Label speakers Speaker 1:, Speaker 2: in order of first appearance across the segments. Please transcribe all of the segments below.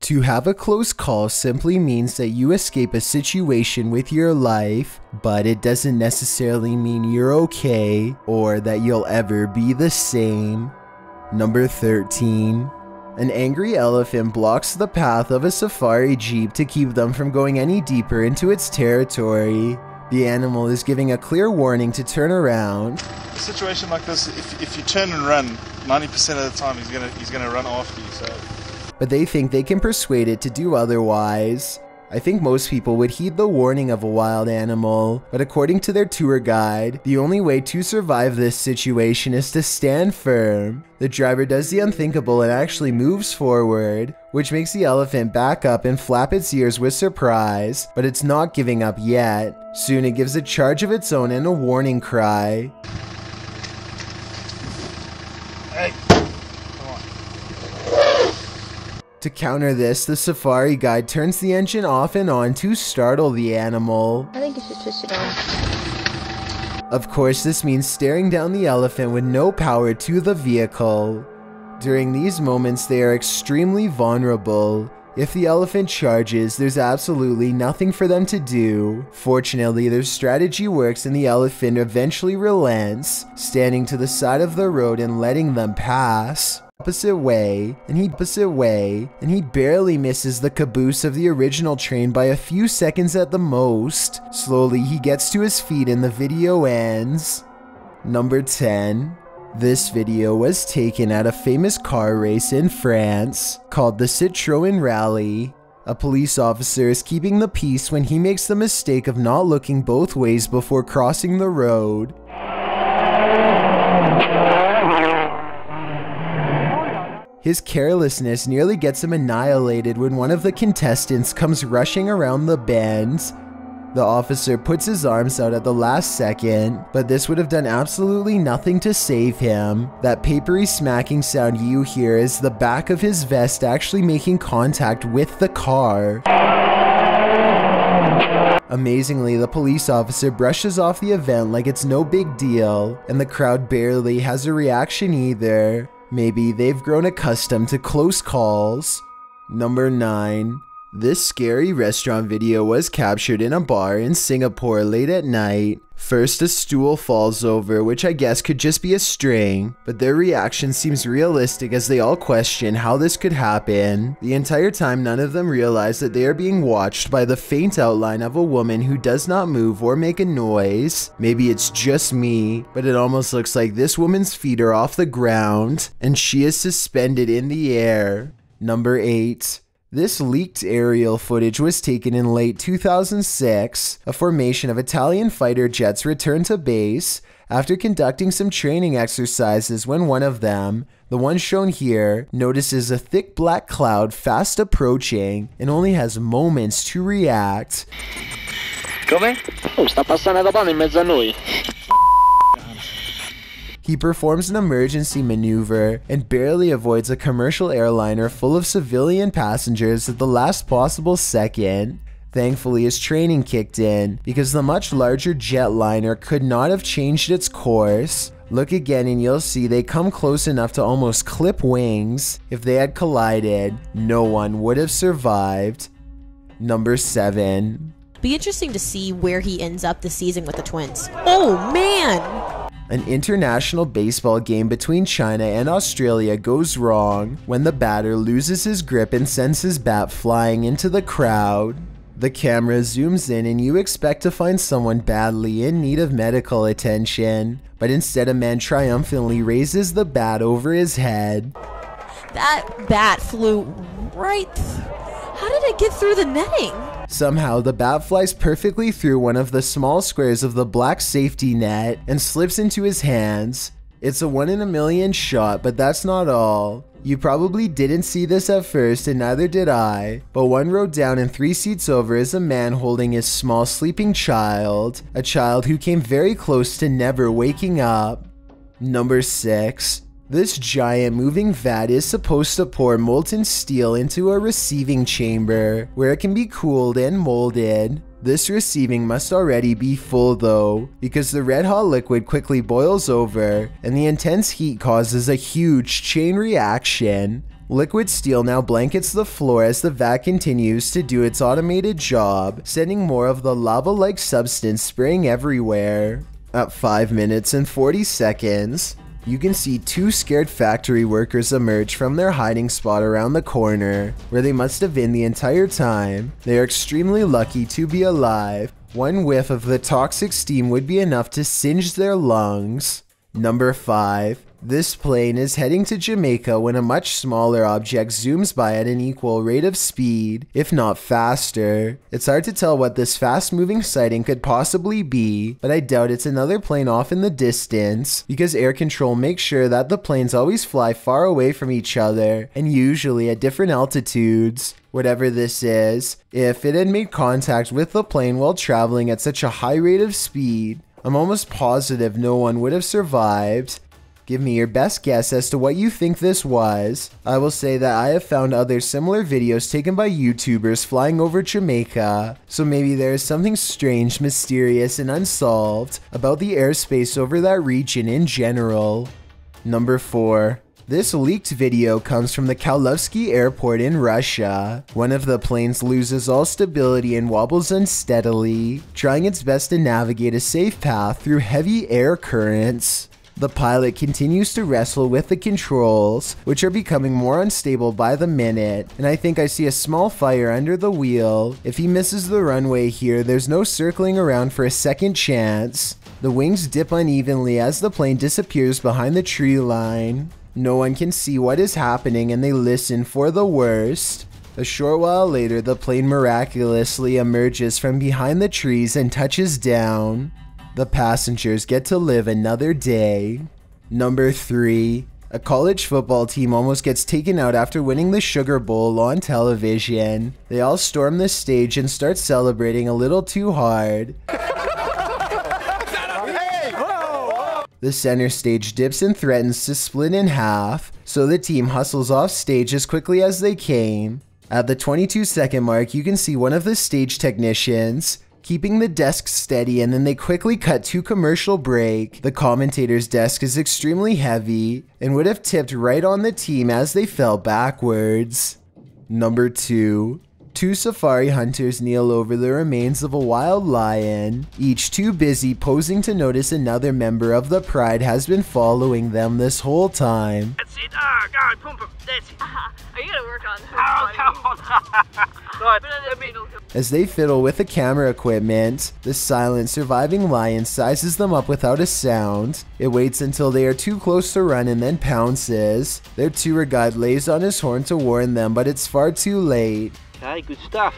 Speaker 1: To have a close call simply means that you escape a situation with your life, but it doesn't necessarily mean you're okay or that you'll ever be the same. Number 13. An angry elephant blocks the path of a safari jeep to keep them from going any deeper into its territory. The animal is giving a clear warning to turn around.
Speaker 2: A situation like this, if you turn and run, 90% of the time he's gonna run after you. So.
Speaker 1: But they think they can persuade it to do otherwise. I think most people would heed the warning of a wild animal, but according to their tour guide, the only way to survive this situation is to stand firm. The driver does the unthinkable and actually moves forward, which makes the elephant back up and flap its ears with surprise, but it's not giving up yet. Soon it gives a charge of its own and a warning cry.
Speaker 2: Hey.
Speaker 1: To counter this, the safari guide turns the engine off and on to startle the animal.
Speaker 3: I think you should switch it on.
Speaker 1: Of course, this means staring down the elephant with no power to the vehicle. During these moments, they are extremely vulnerable. If the elephant charges, there's absolutely nothing for them to do. Fortunately, their strategy works and the elephant eventually relents, standing to the side of the road and letting them pass. Opposite way, and he barely misses the caboose of the original train by a few seconds at the most. Slowly, he gets to his feet and the video ends. Number 10. This video was taken at a famous car race in France called the Citroën Rally. A police officer is keeping the peace when he makes the mistake of not looking both ways before crossing the road. His carelessness nearly gets him annihilated when one of the contestants comes rushing around the bend. The officer puts his arms out at the last second, but this would have done absolutely nothing to save him. That papery smacking sound you hear is the back of his vest actually making contact with the car. Amazingly, the police officer brushes off the event like it's no big deal, and the crowd barely has a reaction either. Maybe they've grown accustomed to close calls. Number 9. This scary restaurant video was captured in a bar in Singapore late at night. First, a stool falls over, which I guess could just be a string, but their reaction seems realistic as they all question how this could happen. The entire time, none of them realize that they are being watched by the faint outline of a woman who does not move or make a noise. Maybe it's just me, but it almost looks like this woman's feet are off the ground, and she is suspended in the air. Number 8. This leaked aerial footage was taken in late 2006. A formation of Italian fighter jets returned to base after conducting some training exercises when one of them, the one shown here, notices a thick black cloud fast approaching and only has moments to react.
Speaker 4: Come? Oh, sta passando da pane in mezzo a noi.
Speaker 1: He performs an emergency maneuver and barely avoids a commercial airliner full of civilian passengers at the last possible second. Thankfully, his training kicked in because the much larger jetliner could not have changed its course. Look again and you'll see they come close enough to almost clip wings. If they had collided, no one would have survived. Number 7.
Speaker 5: Be interesting to see where he ends up this season with the Twins. Oh man!
Speaker 1: An international baseball game between China and Australia goes wrong when the batter loses his grip and sends his bat flying into the crowd. The camera zooms in and you expect to find someone badly in need of medical attention, but instead a man triumphantly raises the bat over his head.
Speaker 5: That bat flew right How did it get through the netting?
Speaker 1: Somehow, the bat flies perfectly through one of the small squares of the black safety net and slips into his hands. It's a 1 in a million shot, but that's not all. You probably didn't see this at first, and neither did I, but one row down and 3 seats over is a man holding his small sleeping child, a child who came very close to never waking up. Number 6. This giant moving vat is supposed to pour molten steel into a receiving chamber, where it can be cooled and molded. This receiving must already be full though, because the red hot liquid quickly boils over, and the intense heat causes a huge chain reaction. Liquid steel now blankets the floor as the vat continues to do its automated job, sending more of the lava-like substance spraying everywhere. At 5 minutes and 40 seconds, you can see two scared factory workers emerge from their hiding spot around the corner, where they must have been the entire time. They are extremely lucky to be alive. One whiff of the toxic steam would be enough to singe their lungs. Number 5. This plane is heading to Jamaica when a much smaller object zooms by at an equal rate of speed, if not faster. It's hard to tell what this fast-moving sighting could possibly be, but I doubt it's another plane off in the distance, because air control makes sure that the planes always fly far away from each other, and usually at different altitudes. Whatever this is, if it had made contact with the plane while traveling at such a high rate of speed, I'm almost positive no one would have survived. Give me your best guess as to what you think this was. I will say that I have found other similar videos taken by YouTubers flying over Jamaica, so maybe there is something strange, mysterious, and unsolved about the airspace over that region in general. Number 4. This leaked video comes from the Kaluzhsky airport in Russia. One of the planes loses all stability and wobbles unsteadily, trying its best to navigate a safe path through heavy air currents. The pilot continues to wrestle with the controls, which are becoming more unstable by the minute, and I think I see a small fire under the wheel. If he misses the runway here, there's no circling around for a second chance. The wings dip unevenly as the plane disappears behind the tree line. No one can see what is happening and they listen for the worst. A short while later, the plane miraculously emerges from behind the trees and touches down. The passengers get to live another day. Number 3. A college football team almost gets taken out after winning the Sugar Bowl on television. They all storm the stage and start celebrating a little too hard. The center stage dips and threatens to split in half, so the team hustles off stage as quickly as they came. At the 22-second mark, you can see one of the stage technicians keeping the desk steady, and then they quickly cut to commercial break. The commentator's desk is extremely heavy and would have tipped right on the team as they fell backwards. Number 2. Two safari hunters kneel over the remains of a wild lion, each too busy posing to notice another member of the pride has been following them this whole time.
Speaker 4: That's it. Ah, God, pump him. That's it.
Speaker 3: Are you gonna work on this?
Speaker 4: Oh, come on. Right, let me...
Speaker 1: As they fiddle with the camera equipment, the silent surviving lion sizes them up without a sound. It waits until they are too close to run and then pounces. Their tour guide lays on his horn to warn them, but it's far too late.
Speaker 4: Okay, good stuff.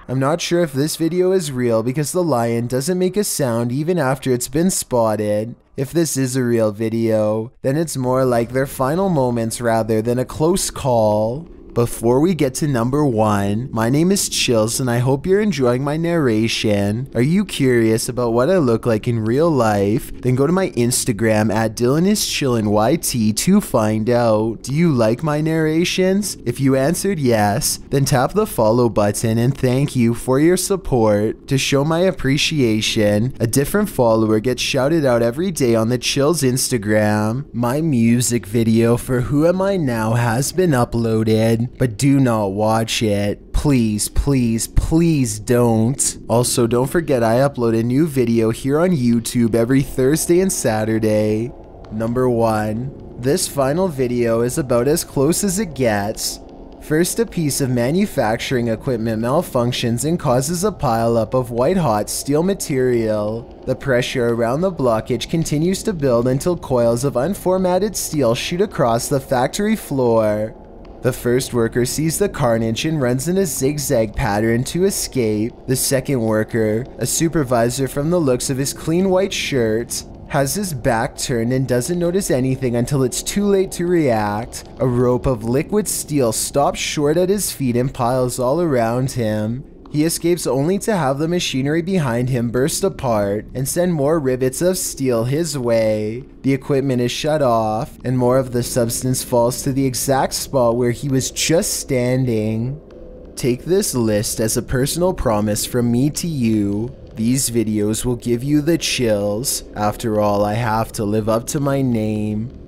Speaker 1: I'm not sure if this video is real because the lion doesn't make a sound even after it's been spotted. If this is a real video, then it's more like their final moments rather than a close call. Before we get to number 1, my name is Chills and I hope you're enjoying my narration. Are you curious about what I look like in real life? Then go to my Instagram at DylanIsChillinYT to find out. Do you like my narrations? If you answered yes, then tap the follow button and thank you for your support. To show my appreciation, a different follower gets shouted out every day on the Chills Instagram. My music video for Who Am I Now has been uploaded, but do not watch it. Please, please, please don't. Also, don't forget I upload a new video here on YouTube every Thursday and Saturday. Number 1. This final video is about as close as it gets. First, a piece of manufacturing equipment malfunctions and causes a pileup of white-hot steel material. The pressure around the blockage continues to build until coils of unformatted steel shoot across the factory floor. The first worker sees the carnage and runs in a zigzag pattern to escape. The second worker, a supervisor from the looks of his clean white shirt, has his back turned and doesn't notice anything until it's too late to react. A rope of liquid steel stops short at his feet and piles all around him. He escapes only to have the machinery behind him burst apart and send more rivets of steel his way. The equipment is shut off, and more of the substance falls to the exact spot where he was just standing. Take this list as a personal promise from me to you. These videos will give you the chills. After all, I have to live up to my name.